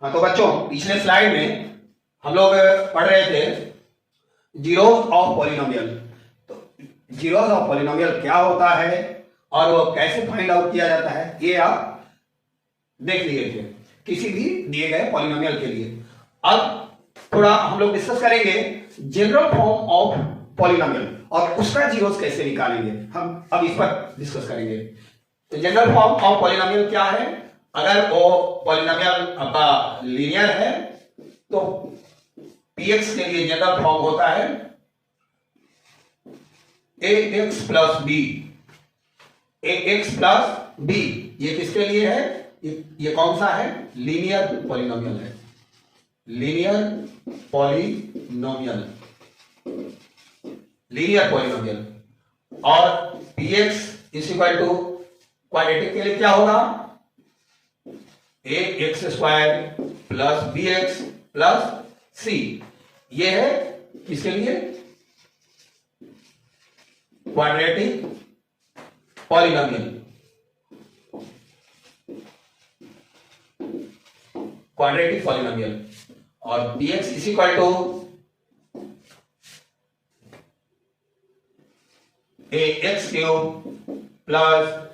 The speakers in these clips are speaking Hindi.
हाँ तो बच्चों, पिछले स्लाइड में हम लोग पढ़ रहे थे जीरोस ऑफ पॉलिनोमियल। तो जीरोस ऑफ पॉलिनोमियल क्या होता है और वो कैसे फाइंड आउट किया जाता है, ये आप देख लिए थे किसी भी दिए गए पॉलिनोमियल के लिए। अब थोड़ा हम लोग डिस्कस करेंगे जनरल फॉर्म ऑफ पॉलिनोमियल और उसका जीरोस कैसे निकालेंगे, हम अब इस पर डिस्कस करेंगे। तो जनरल फॉर्म ऑफ पॉलिनोमियल क्या है? अगर वो पॉलिनोमियल आपका लीनियर है तो px के लिए जनरल फॉर्म होता है ax plus b। ax plus b ये किसके लिए है? ये कौन सा है? लीनियर पॉलिनोमियल है, लीनियर पॉलिनोमियल, लीनियर पॉलिनोमियल। और px is equal to quadratic के लिए क्या होगा? ax square plus bx plus c। ये है किसके लिए? Quadratic polynomial, quadratic polynomial. और px is equal to ax cube plus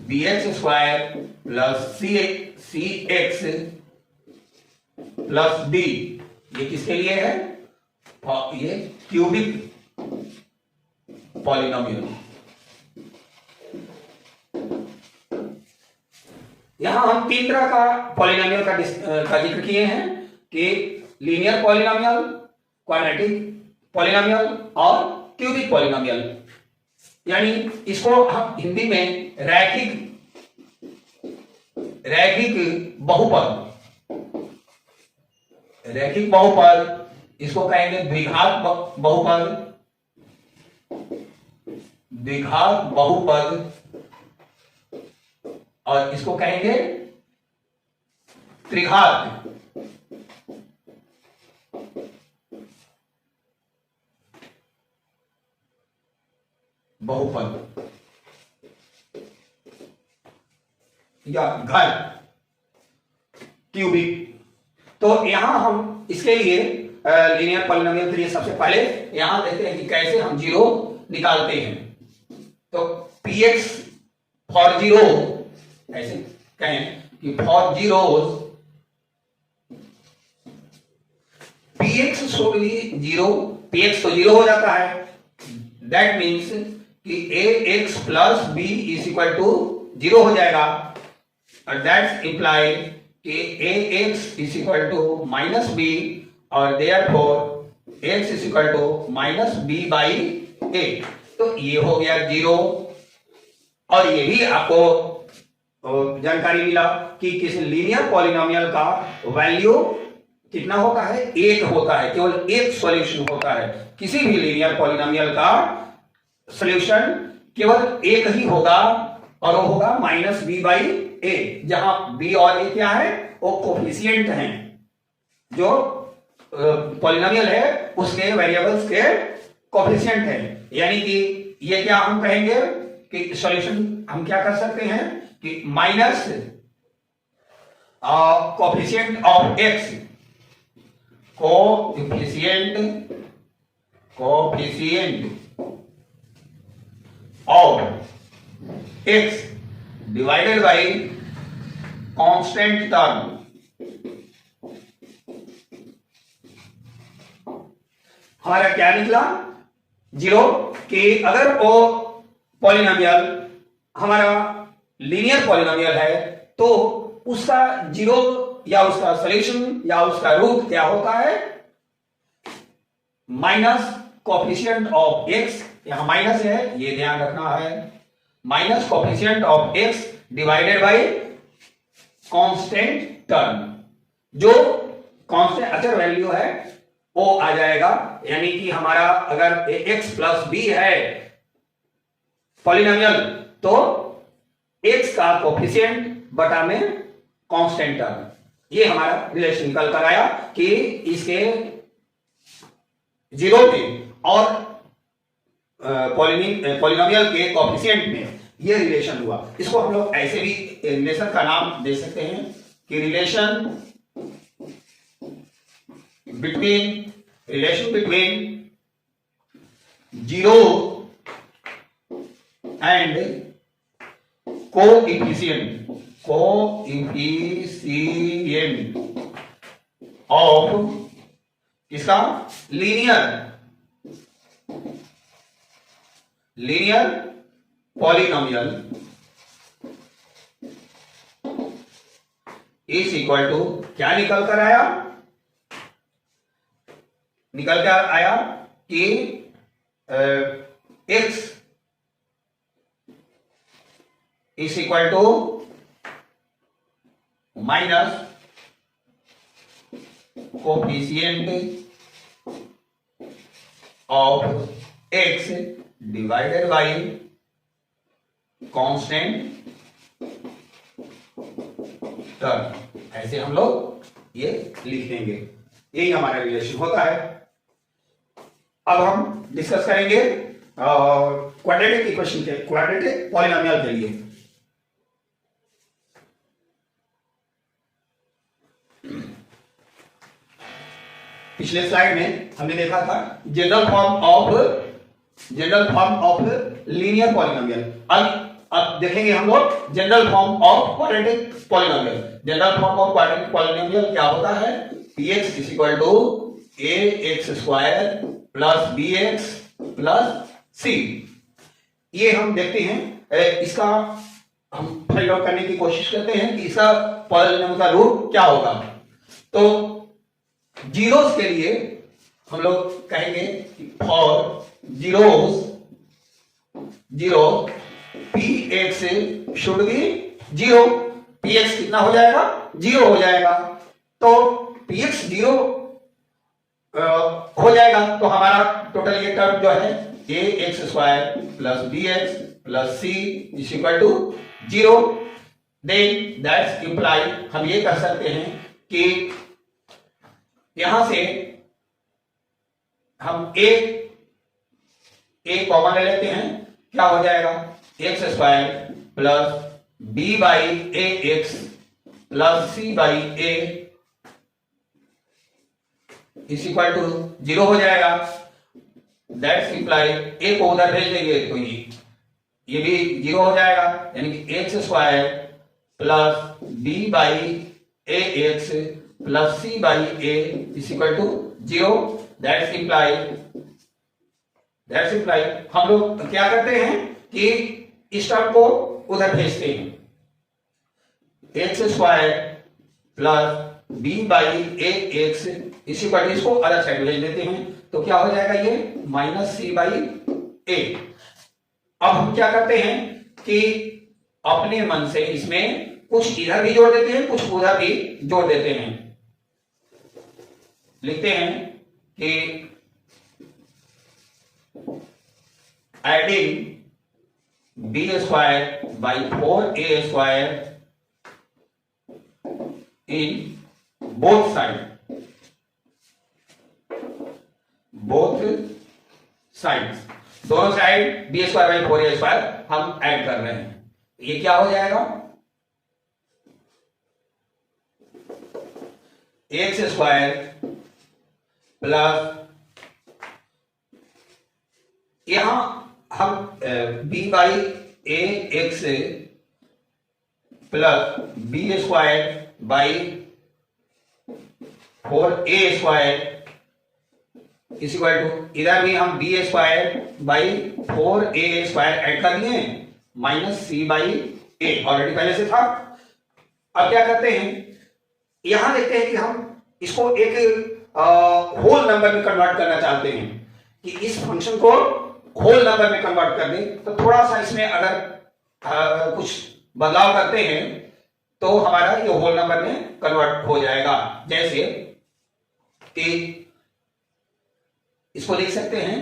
bx square plus cx plus d। ये किसके लिए है? ये क्यूबिक पॉलिनोमियल। यहां हम तीन तरह का पॉलिनोमियल का जिक्र किए हैं कि लीनियर पॉलिनोमियल, क्वाड्रेटिक पॉलिनोमियल और क्यूबिक पॉलिनोमियल। यानी इसको हम हिंदी में रैखिक बहुपद, रैखिक बहुपद, इसको कहेंगे द्विघात बहुपद, द्विघात बहुपद, और इसको कहेंगे त्रिघात बहुपद या घर, क्यूबिक। तो यहां हम इसके लिए लीनियर पॉलिनोमियल के लिए सबसे पहले यहां देखते हैं कि कैसे हम जीरो निकालते हैं। तो px फॉर जीरो, ऐसे कहें कि for zeros px should be zero. px तो जीरो हो जाता है, दैट मीन्स कि ax plus b is equal to zero हो जाएगा। और दैट्स इंप्लाई कि ax is equal to minus b और therefore x is equal to minus b by a। तो ये हो गया जीरो। और ये भी आपको जानकारी मिला कि किसी लीनियर पॉलिनोमियल का वैल्यू कितना होता है? एक होता है, केवल एक सॉल्यूशन होता है। किसी भी लीनियर पॉलिनोमियल का सॉल्यूशन केवल एक ही होगा और वो होगा माइनस बी बाई ए, जहां b और a क्या है? वो कोफिशिएंट हैं, जो पॉलिनोमियल है उसके वेरिएबल्स के कोफिशिएंट हैं। यानी कि ये क्या हम कहेंगे कि सॉल्यूशन हम क्या कर सकते हैं कि minus coefficient of x, coefficient of x divided by constant term. हमारा क्या निकला? जीरो। कि अगर वो पॉलिनोमियल हमारा लीनियर पॉलिनोमियल है तो उसका जीरो या उसका सॉल्यूशन या उसका रूट क्या होता है? माइनस कोफिशिएंट ऑफ x, यहां माइनस है, ये ध्यान रखना है, minus coefficient of x divided by constant term. जो कांस्टेंट अचर वैल्यू है वो आ जाएगा। यानी कि हमारा अगर x प्लस b है पॉलिनोमियल तो x का कोफिशिएंट बटा में कांस्टेंट टर्म, ये हमारा रिलेशन निकल कर आया कि इसके जीरो पे और पॉलिनोमियल के कोफिशिएंट में ये रिलेशन हुआ। इसको हम लोग ऐसे भी रिलेशन का नाम दे सकते हैं कि relation between zero and coefficient of इसका linear polynomial is equal to क्या निकल कर आया कि x is equal to minus coefficient of x divided by constant term. ऐसे हम लोग ये लिख देंगे, यही हमारा रिलेशन होता है। अब हम डिस्कस करेंगे क्वाड्रेटिक इक्वेशन के, क्वाड्रेटिक पॉलिनोमियल के लिए। पिछले स्लाइड में हमने देखा था general form of linear polynomial. अब देखेंगे हम लोग general form of quadratic polynomial. General form of quadratic polynomial क्या होता है? px is equal to ax square plus bx plus c। ये हम देखते हैं, इसका हम फाइंड आउट करने की कोशिश करते हैं कि इसका पॉलिनोमियल का रूट क्या होगा। तो जीरोस के लिए हम लोग कहेंगे for zero px should be zero. px कितना हो जाएगा? जीरो हो जाएगा। तो px जीरो हो जाएगा तो हमारा टोटल ये टर्म जो है ax square plus bx plus c is equal to zero. Then that's imply हम ये कर सकते हैं कि यहां से हम a कॉमन ले लेते हैं, क्या हो जाएगा? X square plus b by a x plus c by a is equal to zero हो जाएगा। दैट्स इंप्लाई a को उधर भेज देंगे तो ये भी जीरो हो जाएगा, यानी कि x square plus b by a x plus c by a is equal to zero. That's imply हम लोग क्या करते हैं कि इस टर्म को उधर भेजते हैं, x square plus b by a x इसी पर इसको अलग साइड भेज देते हैं तो क्या हो जाएगा? ये माइनस सी बाई ए। अब हम क्या करते हैं कि अपने मन से इसमें कुछ इधर भी जोड़ देते हैं, कुछ उधर भी जोड़ देते हैं। लिखते हैं कि adding B square by 4a square in both sides, दोनों side B square by 4a square हम ऐड कर रहे हैं। ये क्या हो जाएगा? एक्स स्क्वायर प्लस यहां हम b by a x plus b square by 4a square is equal to इधर भी हम b square by 4a square add कर लिए minus c by a, already पहले से था। अब क्या करते हैं, यहां देखते हैं कि हम इसको एक होल नंबर में कन्वर्ट करना चाहते हैं कि इस फंक्शन को होल नंबर में कन्वर्ट कर दें। तो थोड़ा सा इसमें अगर कुछ बदलाव करते हैं तो हमारा ये होल नंबर में कन्वर्ट हो जाएगा। जैसे कि इसको लिख सकते हैं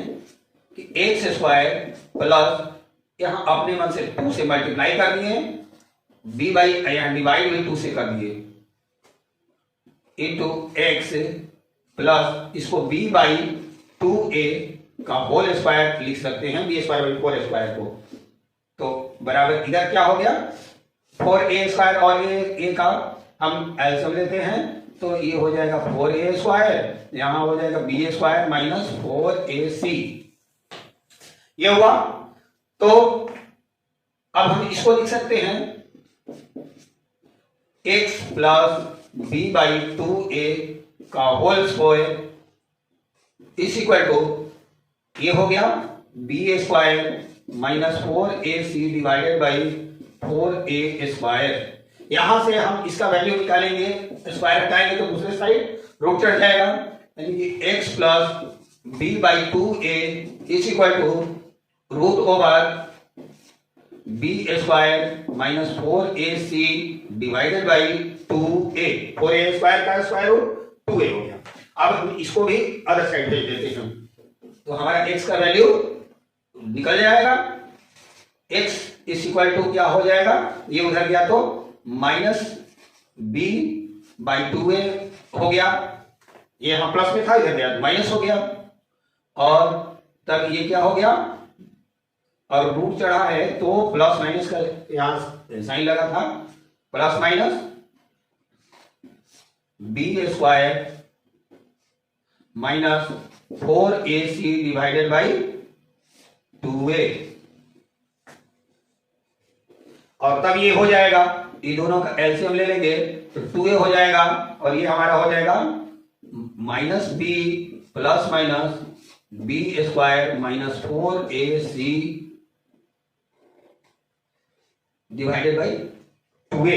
कि एक्स स्क्वायर प्लस यहां अपने मन से 2 से मल्टीप्लाई कर दिए, बी बाई यहां डिवाइड भी 2 से कर दिए इंटू एक्स प्लस इसको बी बाई 2a का होल स्क्वायर लिख सकते हैं, बी स्क्वायर बाई 4 स्क्वायर को। तो बराबर इधर क्या हो गया 4a स्क्वायर और a का हम एलसीएम लेते हैं तो ये हो जाएगा 4a², यहां हो जाएगा b² माइनस 4ac, ये हुआ। तो अब हम इसको लिख सकते हैं x plus b by 2a का whole square is equal to, ये हो गया b² minus 4ac divided by 4a²। यहां से हम इसका वैल्यू निकालेंगे, स्क्वायर हटाएंगे तो दूसरे साइड रूट चढ़ जाएगा, यानी कि x plus b by 2a is equal to root over b² minus 4ac divided by 2a। 4a² का स्क्वायर रूट 2a हो गया। अब हम इसको भी अदर साइड भेज देते हैं, तो हमारा x का वैल्यू निकल जाएगा। x इज इक्वल टू क्या हो जाएगा, ये उधर गया तो माइनस b बाई 2a हो गया, ये हम प्लस में था इधर गया माइनस हो गया, और तब ये क्या हो गया, और रूट चढ़ा है तो प्लस माइनस का यहां साइन लगा था, plus minus b² minus 4ac divided by 2a, और तब ये हो जाएगा, ये दोनों का एलसीएम ले लेंगे तो 2a हो जाएगा, और ये हमारा हो जाएगा minus b plus minus b² minus 4ac divided by 2a।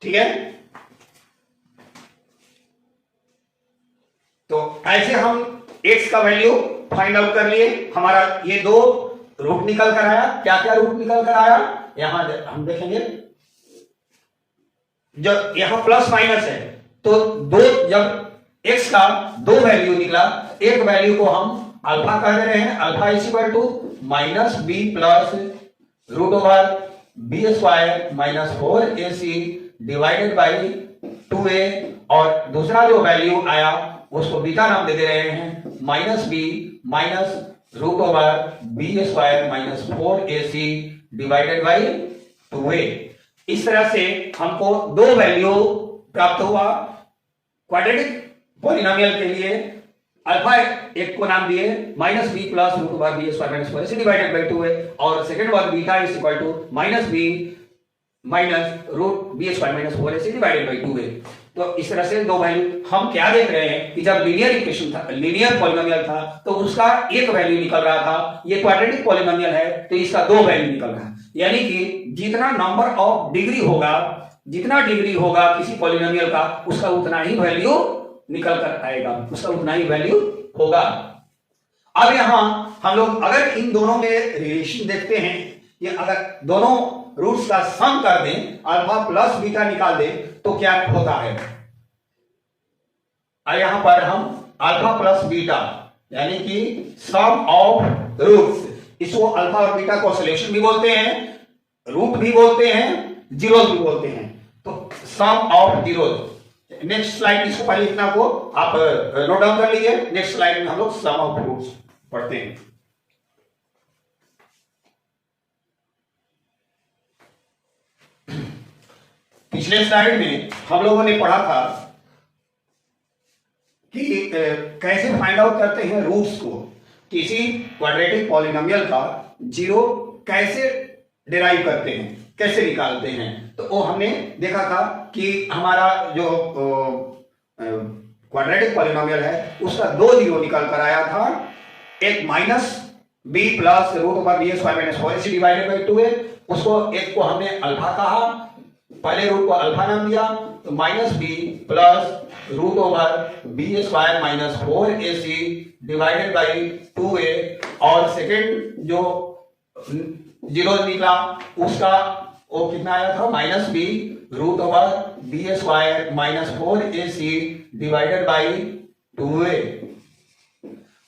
ठीक है, तो ऐसे हम x का वैल्यू फाइंड आउट कर लिए। हमारा ये दो रूट निकल कर आया, क्या क्या रूट निकल कर आया यहां हम देखेंगे। जब यहां प्लस माइनस है तो दो, जब x का दो वैल्यू निकला, एक वैल्यू को हम अल्फा कह रहे हैं, alpha is equal to minus b plus root over b² minus 4ac divided by 2a, और दूसरा जो वैल्यू आया उसको बीटा नाम दे दे रहे हैं, minus b minus root over b² minus 4ac divided by 2a। इस तरह से हमको दो वैल्यू प्राप्त हुआ क्वाड्रेटिक पॉलिनोमियल के लिए। अल्फा एक को नाम दिए minus b plus root over b² minus 4ac divided by 2a, और second one beta is equal to minus b minus root b² minus 4ac divided by 2a। तो इस तरह से दो वैल्यू हम क्या देख रहे हैं कि जब लीनियर इक्वेशन था, लीनियर पॉलिनोमियल था, तो उसका एक वैल्यू निकल रहा था। ये क्वाड्रेटिक पॉलिनोमियल है तो इसका दो वैल्यू निकल रहा है, यानी कि जितना नंबर ऑफ डिग्री होगा, जितना डिग्री होगा किसी पॉलिनोमियल का, उसका उतना ही वैल्यू निकल कर आएगा, उसका उतना ही वैल्यू होगा। अब यहां हम लोग अगर इन दोनों में रिलेशन देखते हैं, ये अगर दोनों रूट्स का सम कर दें, अल्फा प्लस बीटा निकाल दें, तो क्या होता है। यहां पर हम अल्फा प्लस बीटा यानी कि सम ऑफ रूट्स, इसको अल्फा और बीटा को सॉल्यूशन भी बोलते हैं, रूट भी बोलते हैं, जीरोस भी बोलते हैं। तो सम ऑफ जीरोस, नेक्स्ट स्लाइड इसको पहले इतना को आप नोट डाउन कर लीजिए। नेक्स्ट स्लाइड में हम लोग सम ऑफ रूट्स पढ़ते हैं। पिछले स्लाइड में हम लोगों ने पढ़ा था कि कैसे फाइंड आउट करते हैं रूट्स को, किसी क्वाड्रेटिक पॉलिनोमियल का जीरो कैसे डिराइव करते हैं, कैसे निकालते हैं। तो वो हमने देखा था कि हमारा जो क्वाड्रेटिक पॉलिनोमियल है उसका दो जीरो निकल कर आया था, एक minus b plus root over b² minus 4ac divided by 2a, उसको एक को हमने अल्फा कहा, पहले रूट को अल्फा नाम दिया, तो minus b plus root over b² minus 4ac divided by 2a, और सेकेंड जो जीरो निकला उसका वो कितना आया था, minus b root over b² minus 4ac divided by 2a।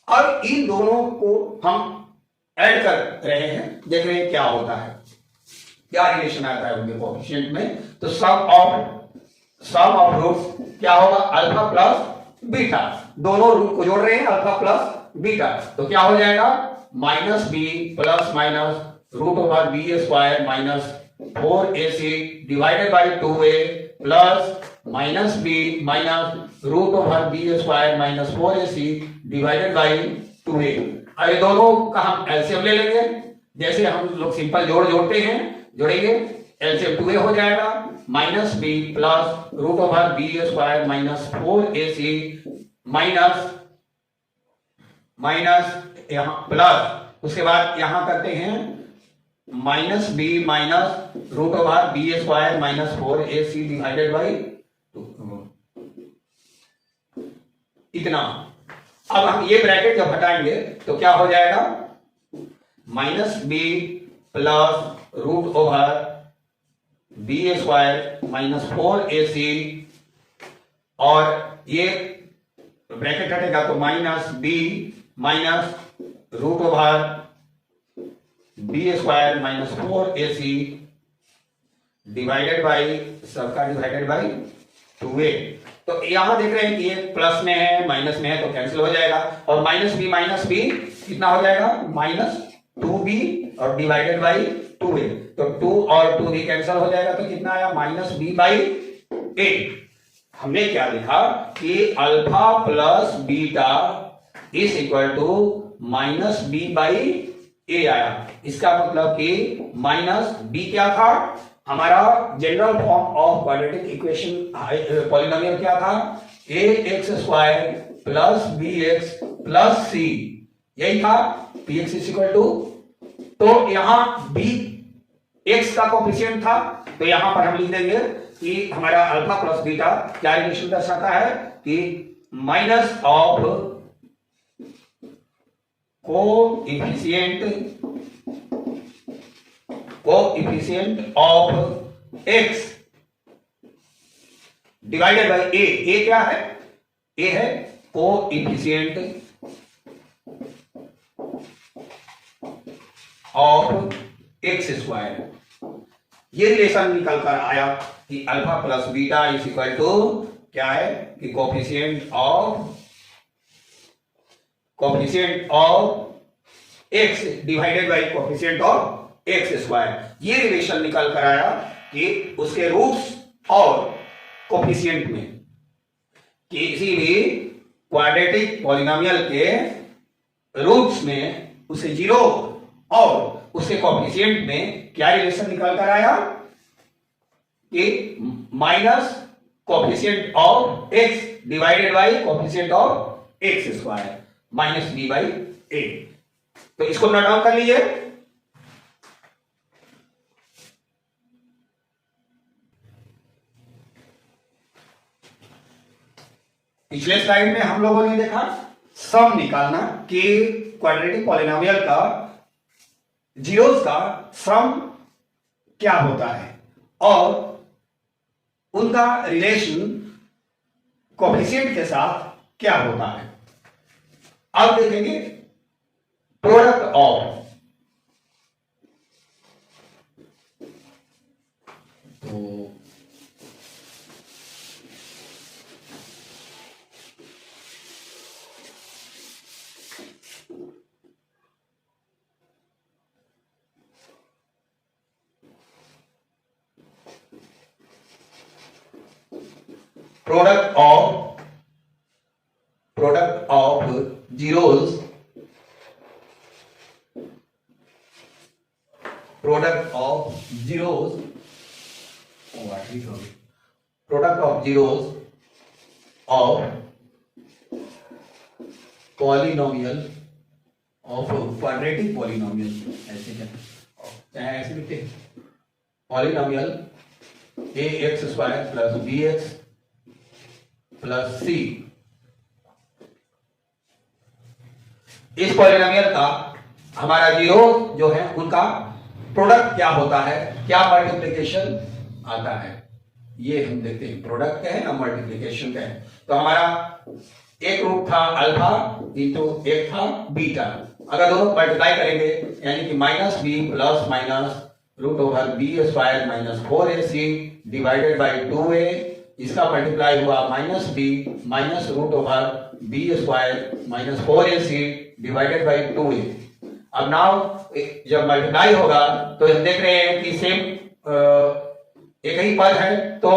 अब इन दोनों को हम ऐड कर रहे हैं, देख रहे हैं क्या होता है, क्या रिलेशन आता है उनके कोएफिशिएंट में। तो सम ऑफ रूट्स क्या होगा, अल्फा प्लस बीटा, दोनों रूट को जोड़ रहे हैं अल्फा प्लस बीटा, तो क्या हो जाएगा minus b plus minus root over b² minus 4ac divided by 2a plus minus b minus root over b square minus 4ac divided by 2a। अब ये दोनों का हम एलसीएम ले लेंगे, जैसे हम लोग सिंपल जोड़ते हैं, जोड़ेंगे एलसीएम 2a हो जाएगा minus b plus root over b square minus 4ac minus यहां प्लस, उसके बाद यहां करते हैं minus b minus root over b square minus 4ac divided by इतना। अब हम ये ब्रैकेट जब हटाएंगे तो क्या हो जाएगा, minus b plus root over b square minus 4ac और ये ब्रैकेट हटेगा तो minus b minus root over b square minus 4ac divided by सबका डिवाइडेड बाई 2a। तो यहां देख रहे हैं कि ये प्लस में है माइनस में है तो कैंसिल हो जाएगा, और माइनस बी कितना हो जाएगा माइनस 2b और डिवाइडेड बाई 2a, तो 2 और 2 भी कैंसिल हो जाएगा तो कितना आया माइनस b बाई a। हमने क्या लिखा कि alpha plus beta is equal to minus b by a आया। इसका मतलब कि माइनस b क्या था, हमारा general form of quadratic equation polynomial क्या था, ax square plus bx plus c, यही था px इज इक्वल टू, तो यहां b x का कोफिशिएंट था तो यहां पर हम लिख देंगे कि हमारा अल्फा प्लस बीटा क्या रिलेशन दर्शाता है कि minus of coefficient of x divided by a क्या है, a है कोएफिशिएंट ऑफ x स्क्वायर। ये रिलेशन निकल कर आया कि alpha plus beta is equal to क्या है कि coefficient of x divided by coefficient of x square. ये रिलेशन निकल कर आया कि उसके रूट्स और कोएफिशिएंट में किसी भी क्वाड्रेटिक पॉलिनोमियल के रूट्स में उसे जीरो और उसके कोएफिशिएंट में क्या रिलेशन निकल कर आया कि minus coefficient of x divided by coefficient of x square minus b by a। तो इसको नोट डाउन कर लीजिए। पिछले स्लाइड में हम लोगों ने देखा सम निकालना कि क्वाड्रेटिक पॉलिनोमियल का जीरोस का सम क्या होता है और उनका रिलेशन कोएफिशिएंट के साथ क्या होता है। अब देखेंगे प्रोडक्ट ऑफ, तो product of zeros, product of zeros of polynomial of quadratic polynomial, ऐसे क्या चाहे ऐसे लिखते हैं, polynomial ax square plus bx plus c। इस पॉलिनोमियल का हमारा जीरो जो है उनका प्रोडक्ट क्या होता है, क्या मल्टीप्लिकेशन आता है, ये हम देखते हैं। प्रोडक्ट क्या है ना मल्टीप्लिकेशन क्या है। तो हमारा एक रूट था अल्फा इंटू एक था बीटा, अगर दोनों मल्टीप्लाई करेंगे यानी कि minus b plus minus root over b square minus 4ac divided by 2a, इसका मल्टीप्लाई हुआ minus b minus root over b square minus 4ac divided by 2a। अब नाउ जब मल्टीप्लाई होगा तो हम देख रहे हैं कि सेम एक ही पद है तो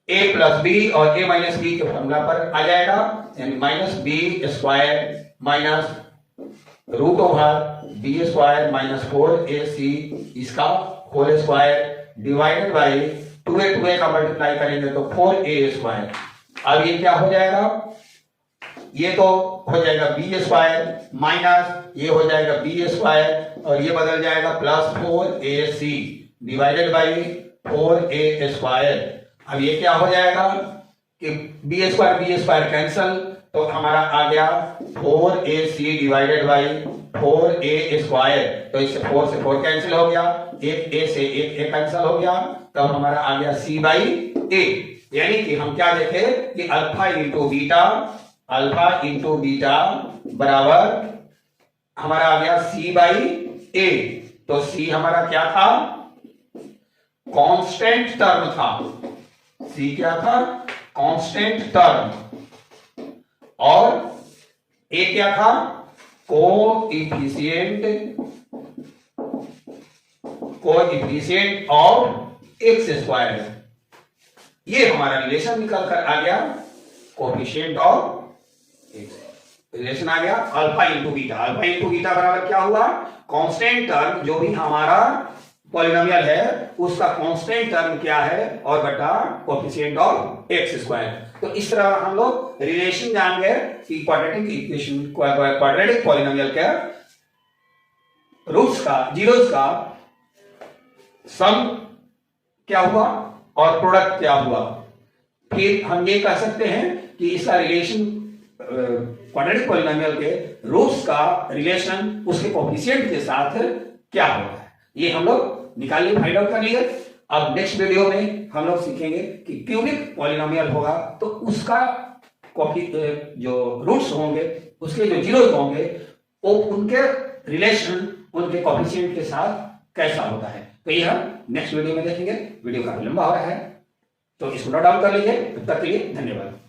a प्लस बी और a माइनस बी के फॉर्मूला पर आ जाएगा, यानी minus b square minus root over b square minus 4ac इसका whole square divided by 2a का मल्टीप्लाई करेंगे तो 4a स्क्वायर। अब ये क्या हो जाएगा, ये तो हो जाएगा बी स्क्वायर माइनस ये हो जाएगा बी स्क्वायर और ये बदल जाएगा plus 4ac divided by 4a square. अब ये क्या हो जाएगा कि बी स्क्वायर कैंसल तो हमारा आ गया 4ac divided by 4a square, तो इससे 4 से 4 कैंसिल हो गया, एक a से एक a कैंसिल हो गया, तब हमारा आ गया c बाई a। यानी कि हम क्या देखे कि अल्फा इंटू बीटा बराबर हमारा आ गया c बाई a। तो c हमारा क्या था, कांस्टेंट टर्म था, c क्या था, कांस्टेंट टर्म, और a क्या था, कोएफिशिएंट ऑफ एक्स स्क्वायर। ये हमारा रिलेशन निकल कर आ गया, कोएफिशिएंट ऑफ एक्स रिलेशन आ गया अल्फा इंटू बीटा बराबर क्या हुआ, कांस्टेंट टर्म जो भी हमारा पॉलिनोमियल है उसका कांस्टेंट टर्म क्या है और बटा कोएफिशिएंट ऑफ एक्स स्क्वायर। तो इस तरह हम लोग रिलेशन जान गए कि क्वाड्रेटिक पॉलिनोमियल के रूट्स का, जीरोस का सम क्या हुआ और प्रोडक्ट क्या हुआ। फिर हम ये कह सकते हैं कि इसका रिलेशन क्वाड्रेटिक पॉलिनोमियल के रूट्स का रिलेशन उसके कोएफिशिएंट के साथ क्या होगा, ये हम लोग निकालिए, फाइंड आउट कर लिए। अब नेक्स्ट वीडियो में हम लोग सीखेंगे कि क्यूबिक पॉलिनोमियल होगा तो उसका जो रूट्स होंगे उसके जो जीरोस होंगे वो उनके रिलेशन उनके कोएफिशिएंट के साथ कैसा होता है, तो ये हम नेक्स्ट वीडियो में देखेंगे। वीडियो काफी लंबा हो रहा है तो इसको नोट डाउन कर लीजिए। तब तक के लिए धन्यवाद।